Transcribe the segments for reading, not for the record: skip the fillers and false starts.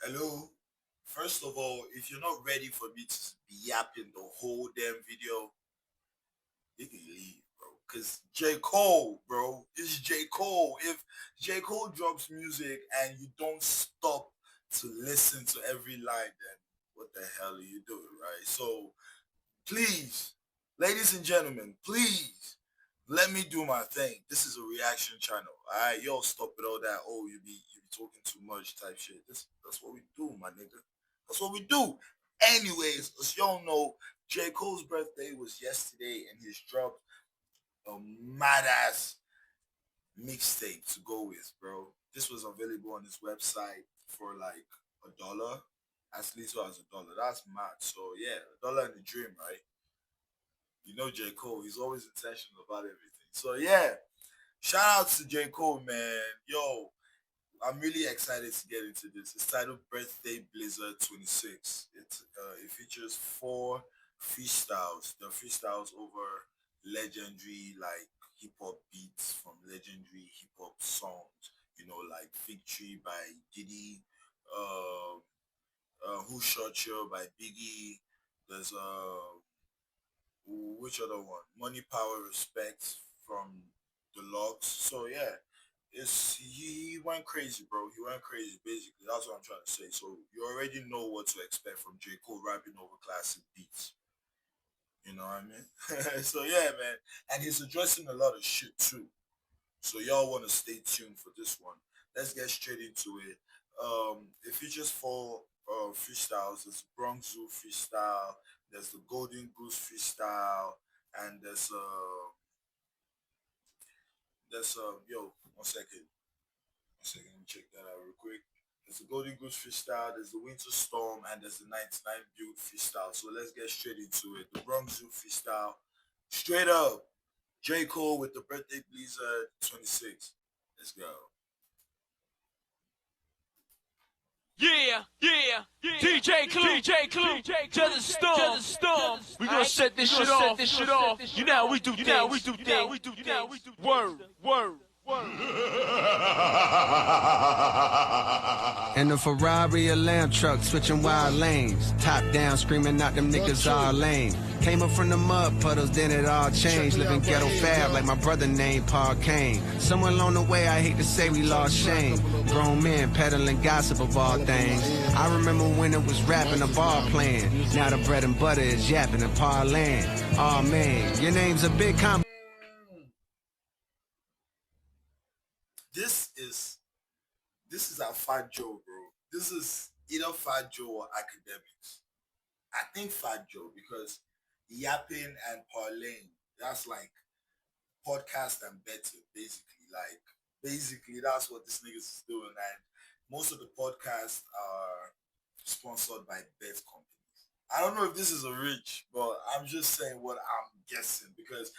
Hello. First of all, if you're not ready for me to be yapping the whole damn video, you can leave, bro. Cause J. Cole, bro, it's J. Cole. If J. Cole drops music and you don't stop to listen to every line, then what the hell are you doing, right? So please, ladies and gentlemen, please let me do my thing. This is a reaction channel. Alright, y'all stop with all that. Oh, you be talking too much type shit. That's what we do, my nigga. That's what we do. Anyways, as y'all know, J. Cole's birthday was yesterday and he's dropped a mad ass mixtape to go with, bro. This was available on his website for like $1, as little as $1. That's mad. So yeah, $1 in the dream, right? You know J. Cole, he's always intentional about everything. So yeah, shout out to J. Cole, man. Yo, I'm really excited to get into this. It's titled Birthday Blizzard 26. It features four freestyles. The freestyles over legendary like hip hop beats from legendary hip hop songs. You know, like Victory by Diddy, uh, Who Shot You by Biggie. There's which other one? Money, Power, Respect from the Logs. So yeah, he went crazy, bro. He went crazy. Basically, that's what I'm trying to say. So you already know what to expect from J Cole rapping over classic beats. You know what I mean? So yeah, man. And he's addressing a lot of shit too. So y'all want to stay tuned for this one. Let's get straight into it. It features four freestyles. There's Bronx Zoo freestyle. There's the Golden Goose freestyle, and one second, let me check that out real quick. There's the Golden Goose freestyle. There's the Winter Storm, and there's the 99 Build freestyle. So let's get straight into it. The Bronx Zoo freestyle, straight up. J Cole with the Birthday Blizzard 26. Let's go. Yeah, yeah, yeah. DJ Clue, to the storm. We gonna set this shit off. You know how we do things. Word. In the Ferrari, a lamb truck, switching wide lanes. Top down, screaming out them niggas all lame. Came up from the mud puddles, then it all changed. Living ghetto fab like my brother named Paul Kane. Somewhere along the way, I hate to say we lost shame. Grown men peddling gossip of all things. I remember when it was rapping, a ball playing. Now the bread and butter is yapping and parlaying. Aw man, your name's a big comp. This is this is our Fat Joe, bro. This is either Fat Joe or academics. I think Fat Joe because yapping and parlaying, that's like podcast and betting, basically. Like basically that's what this niggas is doing. And most of the podcasts are sponsored by bet companies. I don't know if this is a reach, but I'm just saying what I'm guessing because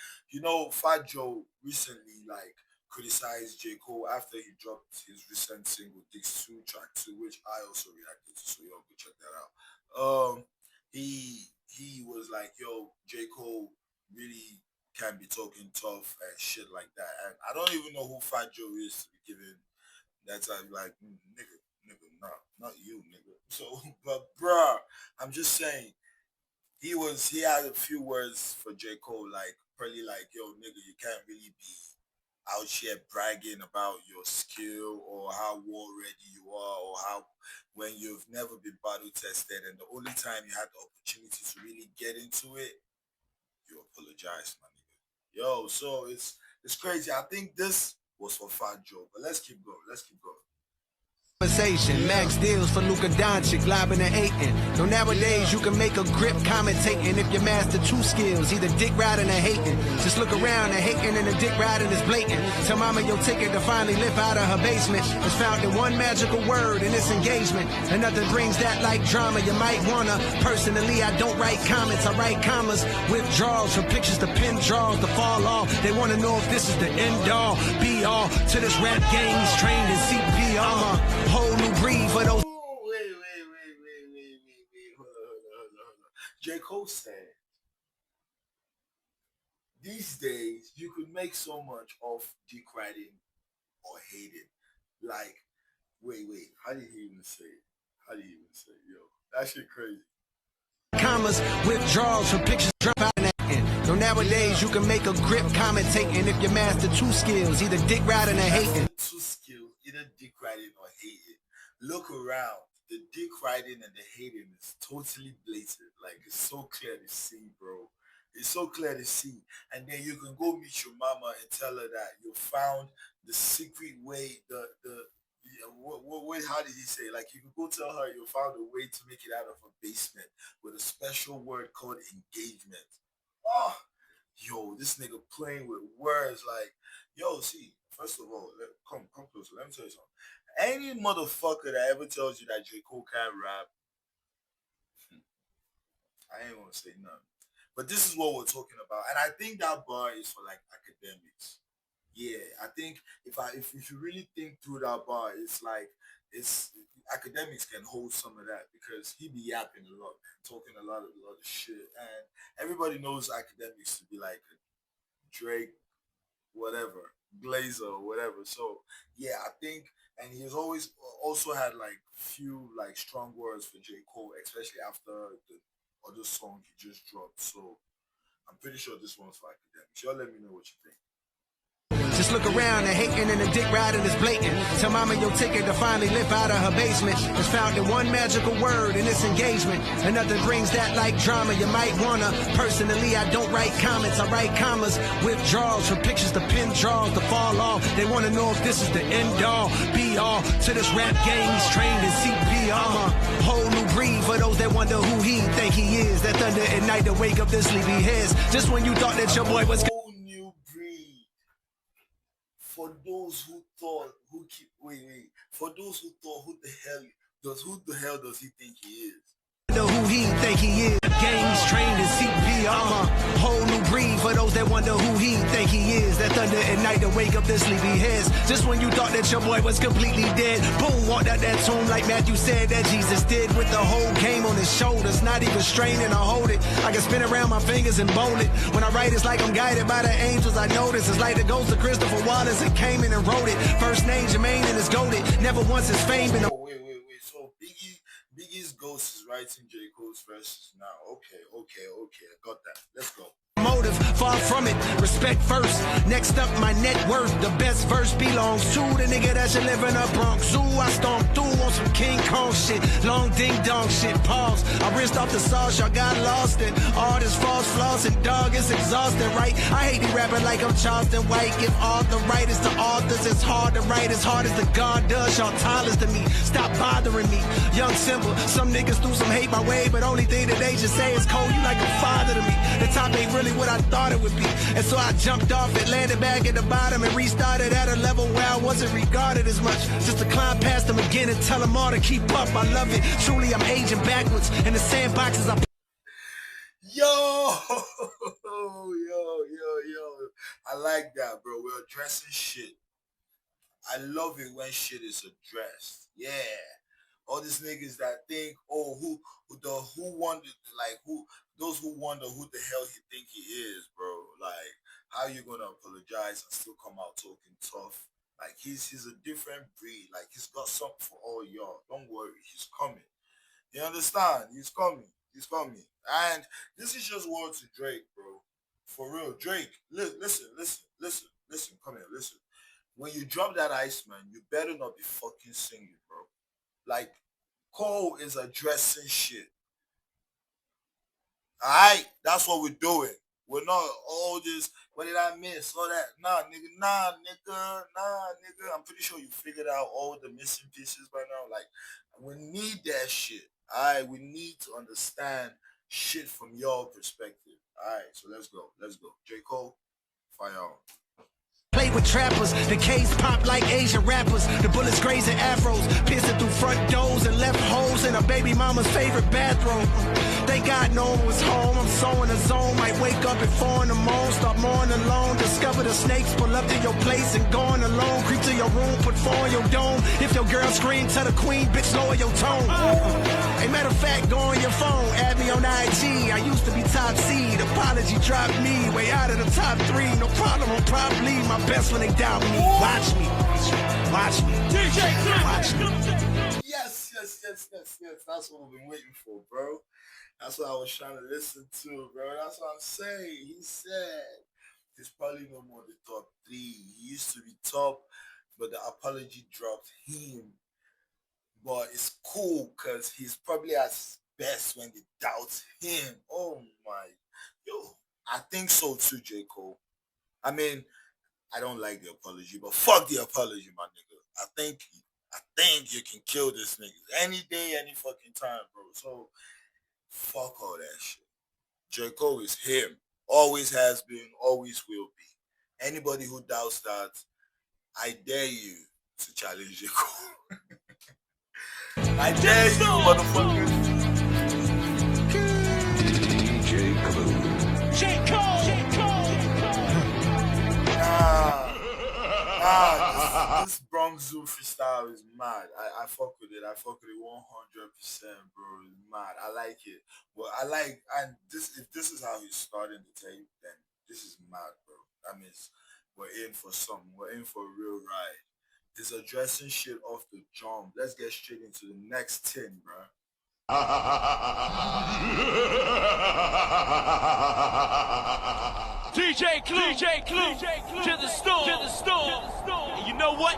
Fat Joe recently like criticized J. Cole after he dropped his recent single Dix 2 Track 2, which I also reacted to, so y'all go check that out. He was like, yo, J. Cole really can be talking tough and shit like that. And I don't even know who Fat Joe is to be giving that type like nigga, not you, nigga. So but bruh, I'm just saying he had a few words for J. Cole, like probably like, yo, nigga, you can't really be out here bragging about your skill or how war ready you are or how when you've never been battle tested and the only time you had the opportunity to really get into it, you apologize, my nigga. Yo, so it's crazy. I think this was for Fat Joe, but let's keep going. Let's keep going. Conversation, max deals for Luka Doncic, lobbing and hating. Though nowadays you can make a grip commentating if you master two skills, either dick riding or hating. Just look around and hating and the dick riding is blatant. Tell mama your ticket to finally live out of her basement is found in one magical word and it's engagement. And nothing brings that like drama. You might wanna. Personally, I don't write comments, I write commas. Withdrawals from pictures to pin draws to fall off. They wanna know if this is the end all, be all to this rap game. He's trained in CPR. Whole new breed for those. Wait. Hold on. J. Cole said, these days you could make so much of dick riding or hating. Like, wait, how did he even say it? How do you even say, yo? That shit crazy. Commas, withdrawals from pictures drop out in that end. So nowadays you can make a grip commentating if you master two skills, either dick riding or hating. Two skills, either dick riding or hating. Look around. The dick riding and the hating is totally blatant. Like, it's so clear to see, bro. It's so clear to see. And then you can go meet your mama and tell her that you found the secret way, how did he say? Like, you can go tell her you found a way to make it out of a basement with a special word called engagement. Oh, yo, this nigga playing with words like, yo, see, first of all, come closer. Let me tell you something. Any motherfucker that ever tells you that J. Cole can't rap, I ain't gonna say nothing. But this is what we're talking about. And I think that bar is for like academics. Yeah, I think if you really think through that bar, it's like academics can hold some of that because he be yapping a lot, talking a lot of shit. And everybody knows academics to be like Drake, whatever, Blazer or whatever. So yeah, I think, and he's always also had like few like strong words for J. Cole, especially after the other song he just dropped. So I'm pretty sure this one's for academics. Y'all let me know what you think. Just look around, the hating and the dick riding is blatant. Tell mama your ticket to finally live out of her basement is found in one magical word in this engagement. And nothing brings that like drama. You might wanna. Personally, I don't write comments, I write commas. Withdrawals from pictures to pin draws to fall off. They wanna know if this is the end all, be all to this rap game. He's trained in CPR. I'm a whole new breed for those that wonder who he think he is. That thunder at night to wake up their sleepy heads. Just when you thought that your boy was for those who thought, for those who thought, who the hell does he think he is? Know who he think he is. Games trained in CPR. I'm a whole new breed for those that wonder who he think he is. That thunder at night to wake up their sleepy heads. Just when you thought that your boy was completely dead, boom, walked out that tomb like Matthew said that Jesus did, with the whole game on his shoulders, not even straining or hold it. I can spin around my fingers and bowl it. When I write, it's like I'm guided by the angels. I notice it's like the ghost of Christopher Wallace that came in and wrote it. First name Jermaine and it's goated. Never once his fame been. Wait. So Biggie's ghost is writing J. Cole's verses now. Okay. I got that. Let's go. Motive, far from it, respect first. Next up, my net worth. The best verse belongs to the nigga that should live in a Bronx Zoo. I stomp through on some King Kong shit, long ding dong shit. Pause. I rinsed off the sauce, y'all got lost in all this false floss and dog. It's exhausting, right? I hate these rapping like I'm Charleston White. Give all the writers to authors. It's hard to write as hard as the God does. Y'all tallest to me. Stop bothering me. Young Simba. Some niggas threw some hate my way, but only thing that they just say is Cole, you like a father to me. The top ain't really what I thought it would be. And so I jumped off it, landed back at the bottom, and restarted at a level where I wasn't regarded as much. Just to climb past them again and tell them all to keep up. I love it. Truly, I'm aging backwards. In the sandboxes, Yo. I like that, bro. We're addressing shit. I love it when shit is addressed. Yeah. All these niggas that think, those who wonder who the hell he think he is, bro. Like, how you gonna apologize and still come out talking tough? Like, he's a different breed. Like, he's got something for all y'all. Don't worry, he's coming. You understand? He's coming. And this is just word to Drake, bro. For real, Drake. Listen. Come here, listen. When you drop that Iceman, you better not be fucking singing, bro. Like, Cole is addressing shit. Alright? That's what we're doing. We're not all this, what did I miss? All that. Nah, nigga. I'm pretty sure you figured out all the missing pieces by now. Like, we need that shit. Alright? We need to understand shit from your perspective. Alright, so let's go. J. Cole, fire on. Play with trappers, the K's pop like Asian rappers. The bullets grazing afros, piercing through front doors and left holes in a baby mama's favorite bathroom. Thank God no one was home. I'm so in the zone. Might wake up at 4 in the morning, start mourning alone. Discover the snakes, pull up to your place and going alone. Creep to your room, put 4 on your dome. If your girl scream, tell the queen, bitch, lower your tone. Hey, matter of fact, go on your phone, add me on IG. I used to be top seed. Apology dropped me way out of the top 3. No problem, I'm probably my best when they doubt me. Watch me. DJ, watch me. Yes. That's what we've been waiting for, bro. That's what I was trying to listen to, bro. That's what I'm saying. He said he's probably no more the top 3. He used to be top, but the apology dropped him. But it's cool because he's probably at his best when they doubt him. Oh my, yo, I think so too, J. Cole. I mean, I don't like the apology, but fuck the apology, my nigga. I think you can kill this nigga any day, any fucking time, bro. So fuck all that shit. J. Cole is him. Always has been, always will be. Anybody who doubts that, I dare you to challenge J. Cole. I dare you, motherfucker. J. Cole. This Bronx Zoo freestyle is mad. I fuck with it. I fuck with it 100%, bro. It's mad. I like it. Well, and this, if this is how he's starting the tape, then this is mad, bro. That means we're in for something. We're in for a real ride. He's addressing shit off the jump. Let's get straight into the next 10, bro. DJ Clue, to the storm. You know what?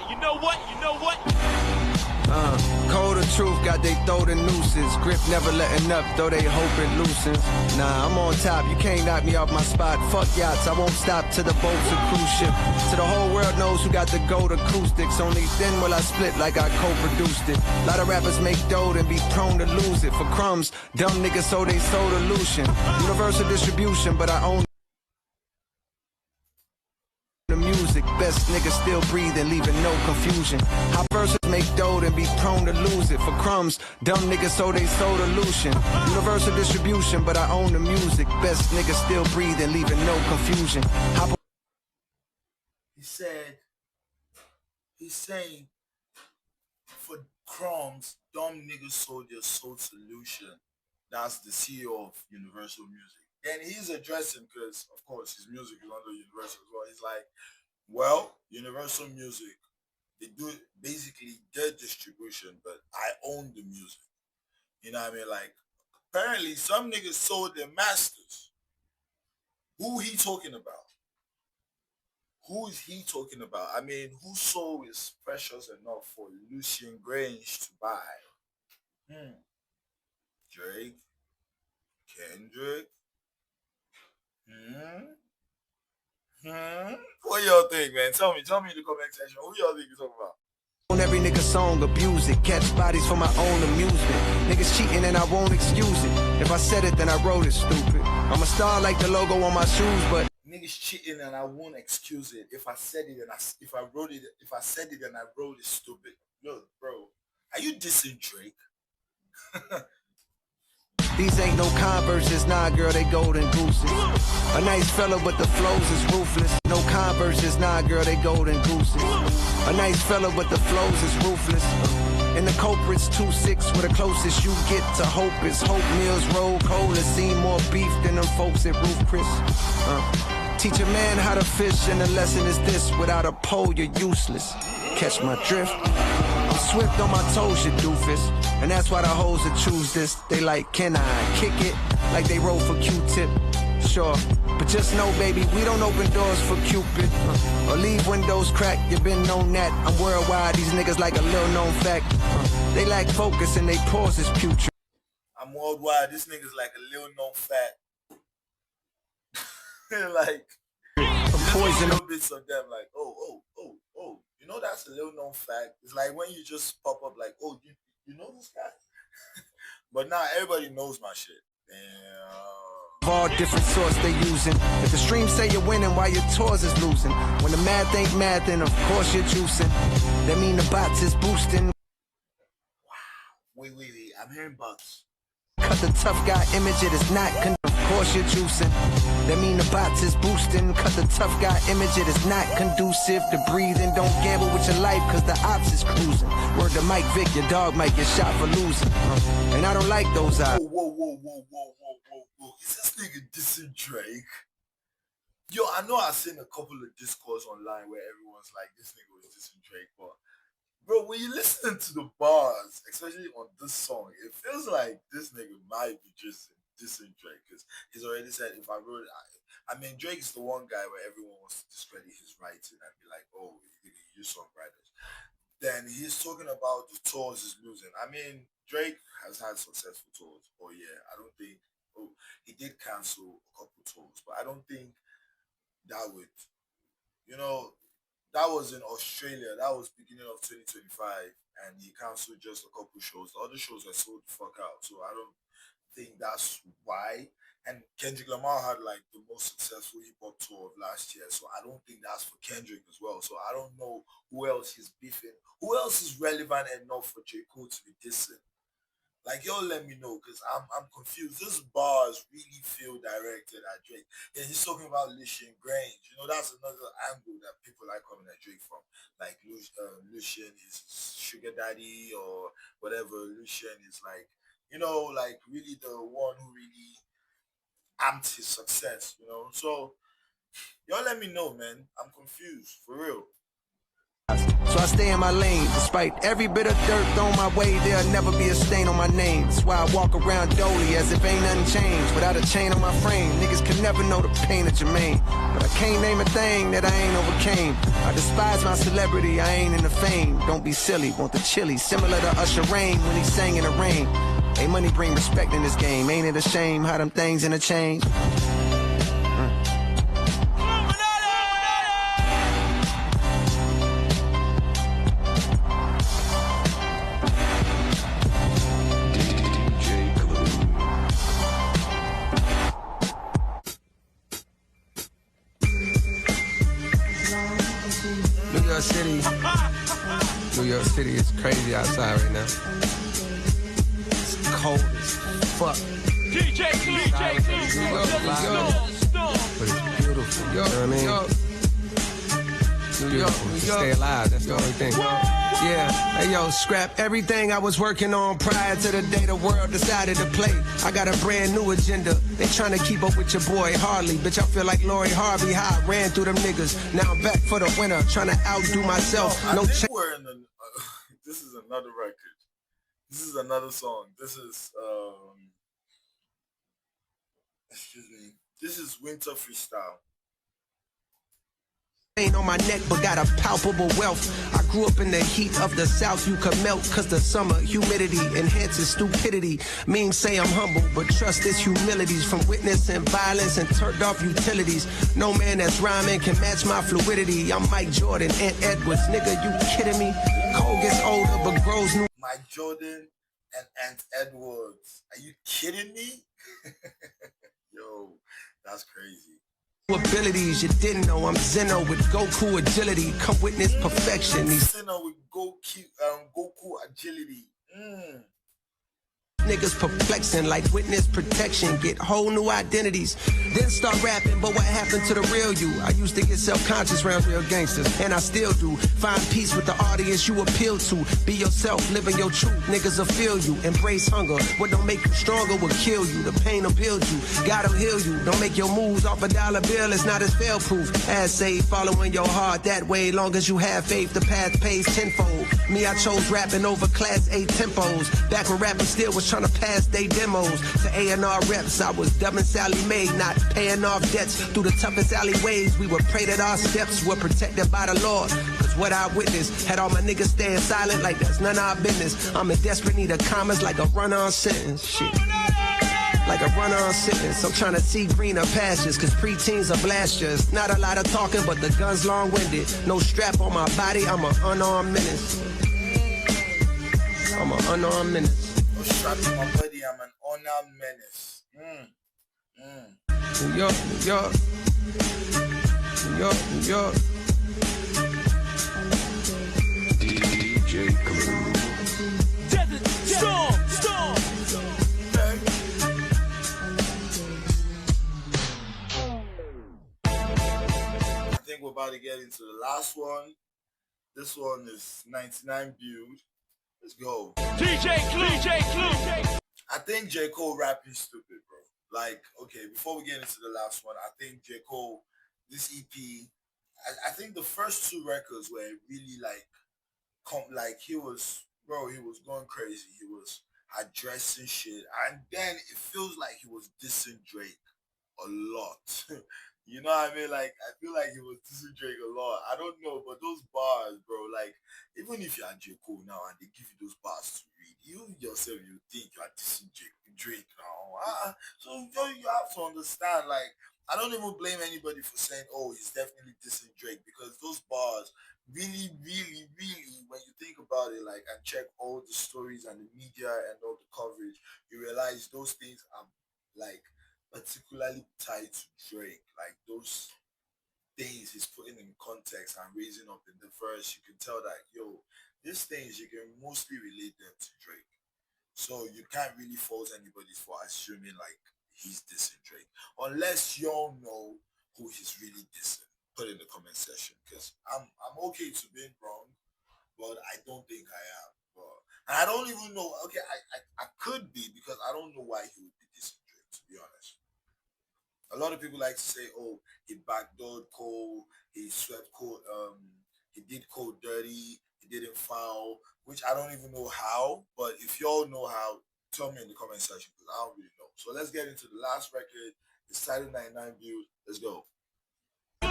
Cold of truth, got they throw the nooses. Grip never letting up, though they hope it loosens. Nah, I'm on top, you can't knock me off my spot. Fuck yachts, I won't stop till the boat's a cruise ship. So the whole world knows who got the gold acoustics. Only then will I split like I co-produced it. A lot of rappers make dough and be prone to lose it. For crumbs, dumb niggas so they sold illusion. Universal distribution, but I own the music, best niggas still breathing, leaving no confusion. How verses make dough and be prone to lose it. For crumbs, dumb niggas so they sold illusion. Universal distribution, but I own the music, best niggas still breathing, leaving no confusion. He's saying, for crumbs, dumb niggas sold their soul solution. That's the CEO of Universal Music. And he's addressing, because of course his music is under Universal as well. He's like, well, Universal Music, they do basically their distribution, but I own the music. You know what I mean? Like, apparently some niggas sold their masters. Who he talking about? Who is he talking about? I mean, whose soul is precious enough for Lucien Grange to buy? Drake? Kendrick? What y'all think, man? Tell me in the comment section. Who y'all think you talking about? On every nigga song, abuse it. Catch bodies for my own amusement. Niggas cheating and I won't excuse it. If I said it, then I wrote it, stupid. I'm a star like the logo on my shoes, but niggas cheating and I won't excuse it. If I said it and if I said it and I wrote it, stupid. Look, bro, are you dissing Drake? these ain't no Converses, nah girl, they golden gooses. A nice fella, but the flows is ruthless. No Converses, nah girl, they golden gooses. A nice fella, but the flows is ruthless. And the culprit's 2-6, where the closest you get to hope is Hope Mills Road cold and seen more beef than them folks at Roof Chris. Teach a man how to fish, and the lesson is this: without a pole, you're useless. Catch my drift? I'm swift on my toes, you doofus. And that's why the hoes that choose this, they like, can I kick it? Like they roll for Q-tip. Sure, but just know, baby, we don't open doors for Cupid or leave windows cracked. You been known that. I'm worldwide, these niggas like a little known fact. They lack focus and they pause is putrid. I'm worldwide, this nigga's like a little known fact. Like, poison little bits of them, like, oh, you know, that's a little known fact. It's like when you just pop up like, oh, you know this guy? But now everybody knows my shit. Damn. All different sorts they using. If the streams say you're winning while your tours is losing, when the math ain't math, then of course you're juicing. That mean the bots is boosting. Wow. Wait, I'm hearing bots. Cut the tough guy image, it is not of course you're juicing. That mean the bots is boosting. Cut the tough guy image, it is not conducive to breathing. Don't gamble with your life, cause the ops is cruising. Word to Mike Vick, your dog might get shot for losing. And I don't like those odds. Whoa. Is this nigga dissing Drake? Yo, I know I've seen a couple of discourse online where everyone's like, this nigga was dissing Drake, but Bro, when you listen to the bars, especially on this song, it feels like this nigga might be just dissing Drake because he's already said if I wrote it, I mean Drake is the one guy where everyone wants to discredit his writing and be like, oh, you songwriters. Then he's talking about the tours he's losing. I mean, Drake has had successful tours. Oh yeah, I don't think. Oh, he did cancel a couple tours, but I don't think that would. You know, that was in Australia. That was beginning of 2025, and he canceled just a couple shows. The other shows were sold the fuck out. So I don't think that's why. And Kendrick Lamar had like the most successful hip hop tour of last year, so I don't think that's for Kendrick as well. So I don't know who else he's beefing. Who else is relevant enough for J. Cole to be dissing? Like y'all let me know because I'm confused. This bars really feel directed at Drake. And he's talking about Lucian Grange. You know, that's another angle that people like coming at Drake from. Like Lucian is sugar daddy or whatever. Lucian is like, you know, like really the one who really amped his success, you know. So y'all let me know, man. I'm confused for real. So I stay in my lane. Despite every bit of dirt thrown my way, there'll never be a stain on my name. That's why I walk around dolly as if ain't nothing changed. Without a chain on my frame, niggas can never know the pain of Jermaine. But I can't name a thing that I ain't overcame. I despise my celebrity, I ain't in the fame. Don't be silly, want the chili. Similar to Usher Rain when he sang in the rain. Hey, money bring respect in this game. Ain't it a shame how them things interchange? New York City is crazy outside right now. It's cold as fuck. DJ But it's beautiful. You know what I mean? New York. Stay alive. That's the only thing. Yeah. Hey, yo, scrap everything I was working on prior to the day the world decided to play. I got a brand new agenda. They trying to keep up with your boy Harley. Bitch, I feel like Lori Harvey, how I ran through them niggas. Now I'm back for the winter, trying to outdo myself. No, we're in this is another record. This is another song. This is excuse me. This is Winter Freestyle. Ain't on my neck, but got a palpable wealth. I grew up in the heat of the South. You could melt, cause the summer humidity enhances stupidity. Means say I'm humble, but trust this humility's from witnessing violence and turned off utilities. No man that's rhyming can match my fluidity. I'm Mike Jordan, Ant Edwards, nigga, you kidding me? Cole gets older, but grows new. Mike Jordan and Ant Edwards. Are you kidding me? Yo, that's crazy. Abilities you didn't know. I'm Zeno with Goku agility. Come witness perfection. Zeno with Goku agility. Niggas perplexing like witness protection. Get whole new identities. Then start rapping, but what happened to the real you? I used to get self-conscious around real gangsters, and I still do. Find peace with the audience you appeal to. Be yourself, living your truth. Niggas will feel you. Embrace hunger. What don't make you stronger will kill you. The pain will build you. God'll heal you. Don't make your moves off a dollar bill. It's not as fail-proof. As say, following your heart that way. Long as you have faith, the path pays tenfold. Me, I chose rapping over class A tempos. Back when rapping still was trying to pass they demos to A&R reps. I was dubbing Sally Mae, not paying off debts. Through the toughest alleyways, we would pray that our steps were protected by the Lord. Cause what I witnessed had all my niggas staying silent like that's none of our business. I'm in desperate need of commas like a run-on sentence. Shit. Like a run-on sentence. I'm trying to see greener pastures, cause preteens are blasters. Not a lot of talking, but the gun's long-winded. No strap on my body, I'm an unarmed menace. I'm an unarmed menace. No strap on my body, I'm an unarmed menace. New York, New York. New York, New York. DJ Clue. Storm. I think we're about to get into the last one. This one is 99 build. Let's go. DJ Clue. I think J. Cole rapping stupid, bro. Like, okay, before we get into the last one, I think J. Cole, this EP, I think the first two records were really like like he was going crazy. He was addressing shit, and then it feels like he was dissing Drake a lot. You know what I mean? Like, I feel like he was dissing Drake a lot. I don't know, but those bars, bro, like, even if you're J. Cole now and they give you those bars to read, you yourself, you think you are dissing Drake now. So you have to understand, like, I don't even blame anybody for saying, oh, he's definitely dissing Drake, because those bars really, really, really, when you think about it, like, and check all the stories and the media and all the coverage, you realize those things are, like, particularly tied to Drake. Like, those things he's putting in context and raising up in the verse, you can tell that, yo, these things, you can mostly relate them to Drake. So you can't really fault anybody for assuming, like, he's dissing Drake. Unless y'all know who he's really dissing. Put in the comment section, because I'm okay to being wrong, but I don't think I am. And I don't even know. Okay, I could be, because I don't know why he would be dissing Drake, to be honest. A lot of people like to say, oh, he backdoored Cole, he swept Cole, he did Cole dirty, he didn't foul, which I don't even know how. But if y'all know how, tell me in the comment section, because I don't really know. So let's get into the last record. It's titled 99 Views. Let's go. To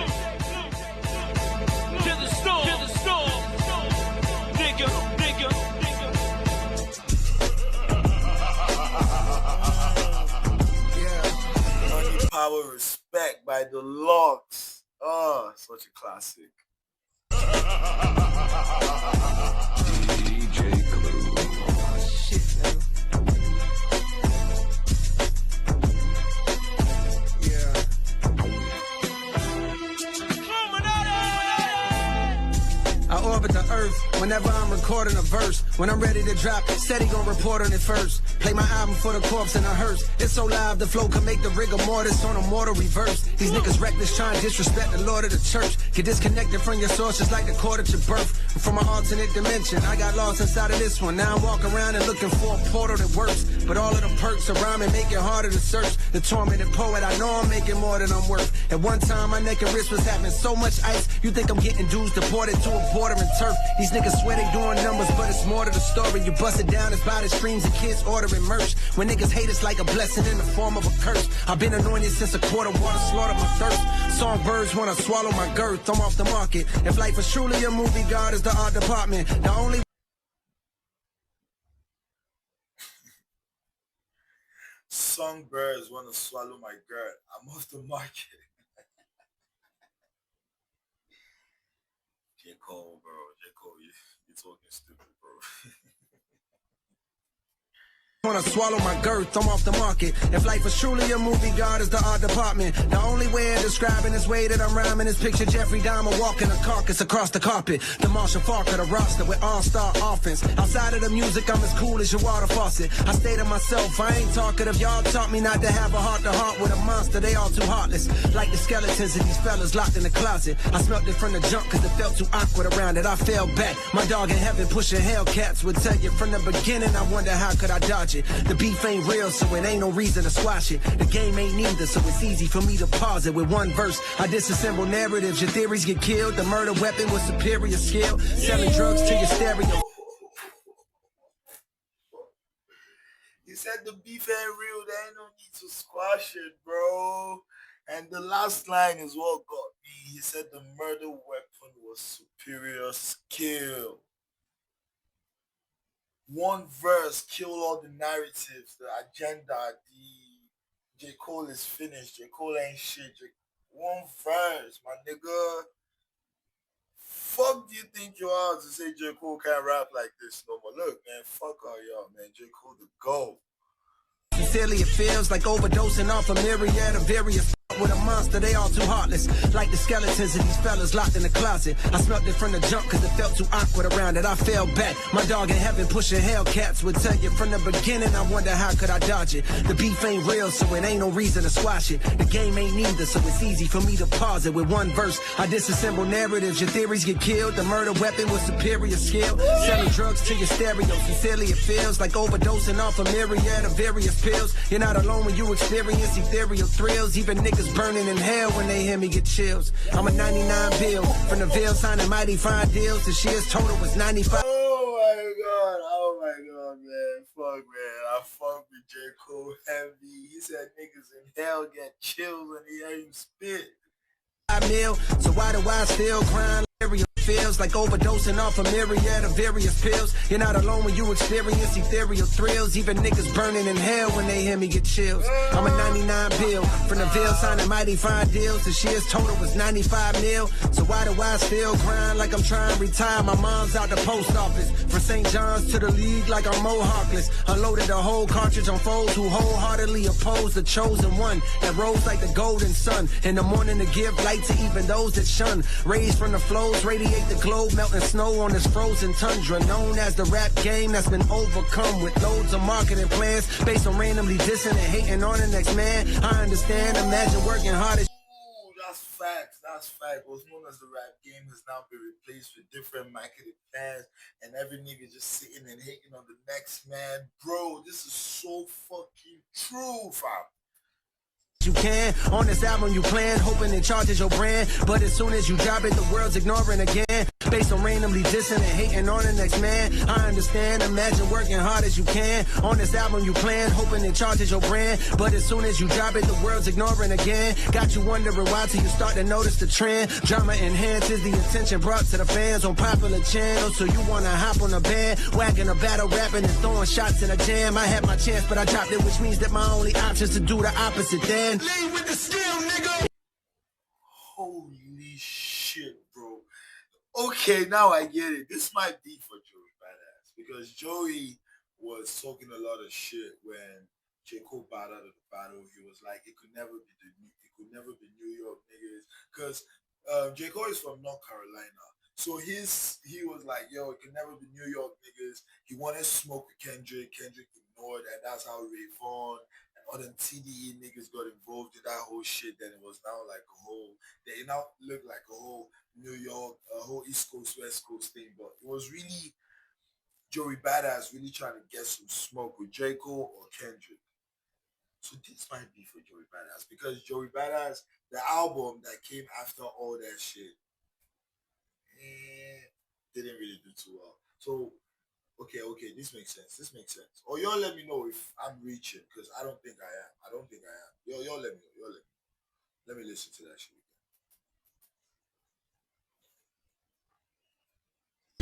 the storm, nigga. Yeah. Money, Power, Respect by the Locks. Oh, such a classic. DJ Clue. Oh, shit, man. I orbit the earth whenever I'm recording a verse. When I'm ready to drop, said he gon' report on it first. Play my album for the corpse in a hearse. It's so live, the flow can make the rigor mortis on a mortal reverse. These niggas reckless trying to disrespect the Lord of the church. Get disconnected from your source just like the cord at your birth. From an alternate dimension, I got lost inside of this one. Now I'm walking around and looking for a portal that works. But all of the perks of rhyming make it harder to search. The tormented poet, I know I'm making more than I'm worth. At one time, my neck and wrist was having so much ice. You think I'm getting dudes deported to a border and turf. These niggas swear they doing numbers, but it's more to the story. You bust it down, it's by the streams of kids ordering merch. When niggas hate, it's like a blessing in the form of a curse. I've been anointed since a quart of water slaughtered my thirst. Songbirds wanna swallow my girth, I'm off the market. If life is truly a movie, God is the art department. The only Songbirds wanna swallow my girth, I'm off the market. J. Cole, bro. J. Cole, you're talking stupid, bro. wanna swallow my girth, I'm off the market. If life is truly a movie, God is the art department. The only way of describing this way that I'm rhyming is picture Jeffrey Dahmer walking a carcass across the carpet. The Marshall Falk of the roster with all-star offense. Outside of the music, I'm as cool as your water faucet. I stay to myself, I ain't talkative. Y'all taught me not to have a heart-to-heart with a monster. They all too heartless. Like the skeletons of these fellas locked in the closet. I smelt it from the jump cause it felt too awkward around it. I fell back. My dog in heaven pushing Hellcats would tell you from the beginning. I wonder how could I dodge it. The beef ain't real, so it ain't no reason to squash it. The game ain't neither, so it's easy for me to pause it. With one verse, I disassemble narratives. Your theories get killed. The murder weapon with superior skill. Selling drugs to your stereo. He said the beef ain't real, there ain't no need to squash it, bro. And the last line is what got me. He said the murder weapon was superior skill. One verse killed all the narratives, the agenda, the J. Cole is finished, J. Cole ain't shit. One verse, my nigga. Fuck do you think you are to say J. Cole can't rap like this no more? Look, man, fuck all y'all, man. J. Cole the GOAT. Sincerely, it feels like overdosing off a myriad of various with a monster, they all too heartless. Like the skeletons of these fellas locked in the closet. I smelt it from the jump cause it felt too awkward around it. I fell back. My dog in heaven pushing Hellcats would tell you from the beginning. I wonder how could I dodge it. The beef ain't real, so it ain't no reason to squash it. The game ain't neither, so it's easy for me to pause it. With one verse, I disassemble narratives. Your theories get killed. The murder weapon with superior skill. Selling drugs to your stereo. Sincerely, it feels like overdosing off a myriad of various pills. You're not alone when you experience ethereal thrills. Even niggas niggas burning in hell when they hear me get chills. I'm a 99 bill, from the Ville signing mighty fine deals. The year's total was 95. Oh my god, man. Fuck, man. I fuck with J. Cole heavy. He said niggas in hell get chills when he hear him spit. Mil, so why do I still grind? Feels like overdosing off a myriad of various pills. You're not alone when you experience ethereal thrills. Even niggas burning in hell when they hear me get chills. I'm a 99 bill, from the Ville signing mighty fine deals. The year's total was 95 mil. So why do I still grind like I'm trying to retire? My mom's out the post office, from St. John's to the league like I'm Mohawkless. Unloaded the whole cartridge on foes who wholeheartedly oppose the chosen one that rose like the golden sun in the morning to give light to even those that shun. Raised from the flows, radiate the globe, melting snow on this frozen tundra, known as the rap game that's been overcome with loads of marketing plans based on randomly dissing and hating on the next man. I understand, imagine working hard as that's facts. That's fact. What's known as the rap game has now been replaced with different marketing plans, and every nigga just sitting and hating on the next man. Bro, this is so fucking true, fam. you can. On this album you plan, hoping it charges your brand, but as soon as you drop it, the world's ignoring again. Based on randomly dissing and hating on the next man. I understand, imagine working hard as you can. On this album you plan, hoping it charges your brand, but as soon as you drop it, the world's ignoring again. Got you wondering why till you start to notice the trend. Drama enhances the attention brought to the fans on popular channels, so you wanna hop on a band, wagging a battle, rapping and throwing shots in a jam. I had my chance, but I dropped it, which means that my only option is to do the opposite then. Lean with the skill, nigga. Holy shit, bro. Okay, now I get it. This might be for Joey Badass, because Joey was talking a lot of shit when J. Cole bowed out of the battle. He was like, it could never be New York niggas, because J. Cole is from North Carolina. So he was like, yo, it could never be New York niggas. He wanted smoke with Kendrick. Kendrick ignored, and that's how Ray Vaughn and other TDE niggas got involved in that whole shit. Then it was now like a whole, they now look like a whole New York, a whole East Coast, West Coast thing. But it was really Joey Badass really trying to get some smoke with J. Cole or Kendrick. So this might be for Joey Badass, because Joey Badass, the album that came after all that shit, didn't really do too well. So okay, this makes sense. Or y'all let me know if I'm reaching, because I don't think I am. Y'all let me know. Let me listen to that shit.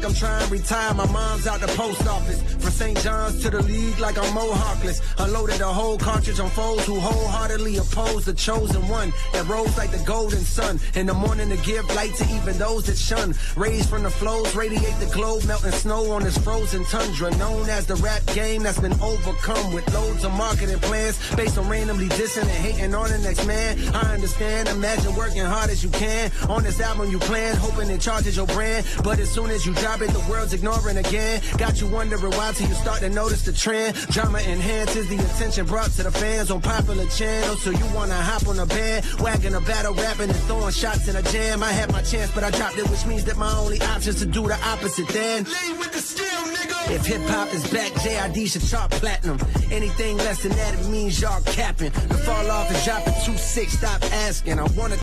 I'm trying to retire, my mom's out the post office, from St. John's to the league like I'm Mohawkless. Unloaded the whole cartridge on foes who wholeheartedly oppose the chosen one that rose like the golden sun in the morning to give light to even those that shun. Raised from the flows, radiate the globe, melting snow on this frozen tundra, known as the rap game that's been overcome with loads of marketing plans based on randomly dissing and hating on the next man. I understand, imagine working hard as you can. On this album you plan, hoping it charges your brand, but as soon as you drop it, the world's ignoring again. Got you wondering why till you start to notice the trend. Drama enhances the attention brought to the fans on popular channels, so you wanna hop on a band, wagging a battle, rapping and throwing shots in a jam. I had my chance, but I dropped it, which means that my only option is to do the opposite then. Lean with the skill, nigga. If hip-hop is back, JID should chart platinum. Anything less than that, it means y'all capping. The fall off is dropping 2-6, stop asking. I wanna...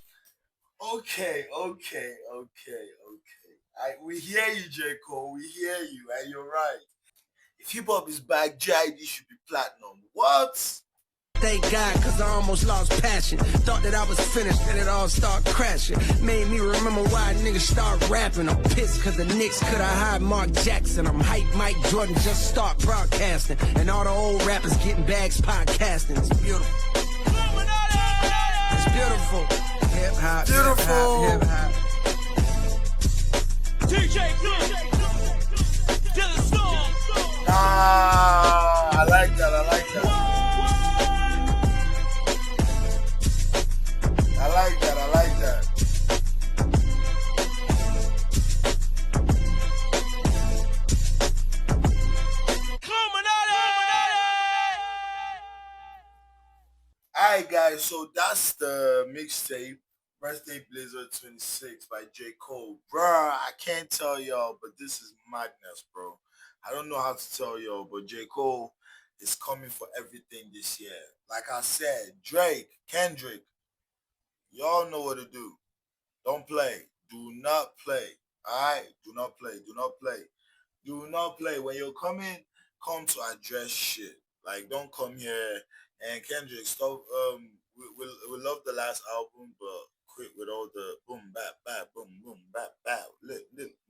Okay. We hear you, J. Cole. We hear you, and you're right. If hip-hop is back, JID should be platinum. What? Thank God, cause I almost lost passion. Thought that I was finished, then it all start crashing. Made me remember why niggas start rapping. I'm pissed cause the Knicks coulda hired Mark Jackson. I'm hype Mike Jordan, just start broadcasting. And all the old rappers getting bags podcasting. It's beautiful. It's beautiful. Hip-hop, Beautiful. hip-hop. DJ to the storm. I like that. I like that. Alright guys, so that's the mixtape, Birthday Blizzard 26 by J. Cole. Bruh, I can't tell y'all, but this is madness, bro. I don't know how to tell y'all, but J. Cole is coming for everything this year. Like I said, Drake, Kendrick, Y'all know what to do. Don't play. Do not play. Alright? Do not play. Do not play. Do not play. When you're coming, come to address shit. Like, don't come here and Kendrick, stop. We love the last album, but quit with all the boom, bap, bap, boom, boom, bap, bap.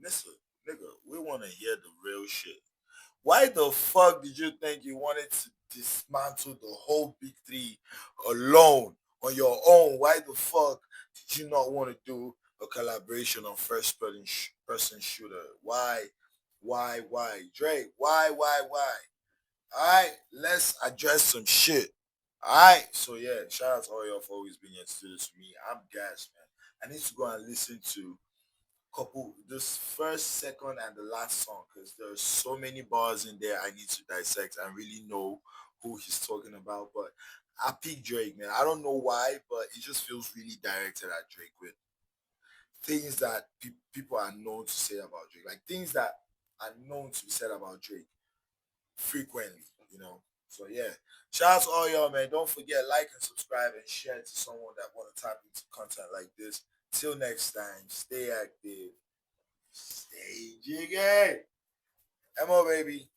Listen, nigga, we want to hear the real shit. Why the fuck did you think you wanted to dismantle the whole big three alone on your own? Why the fuck did you not want to do a collaboration on first person shooter? Why? Drake, why? Alright, let's address some shit. Alright, so yeah, shout out to all y'all for always being here to do this with me. I'm gassed, man. I need to go and listen to couple this first, second, and the last song because there's so many bars in there I need to dissect and really know who he's talking about. But I pick Drake, man. I don't know why, but it just feels really directed at Drake with things that people are known to say about Drake, like things that are known to be said about Drake frequently, you know. So yeah, shout out to all y'all, man. Don't forget, like and subscribe and share to someone that want to tap into content like this. Till next time, stay active. Stay jiggy. Mo, baby.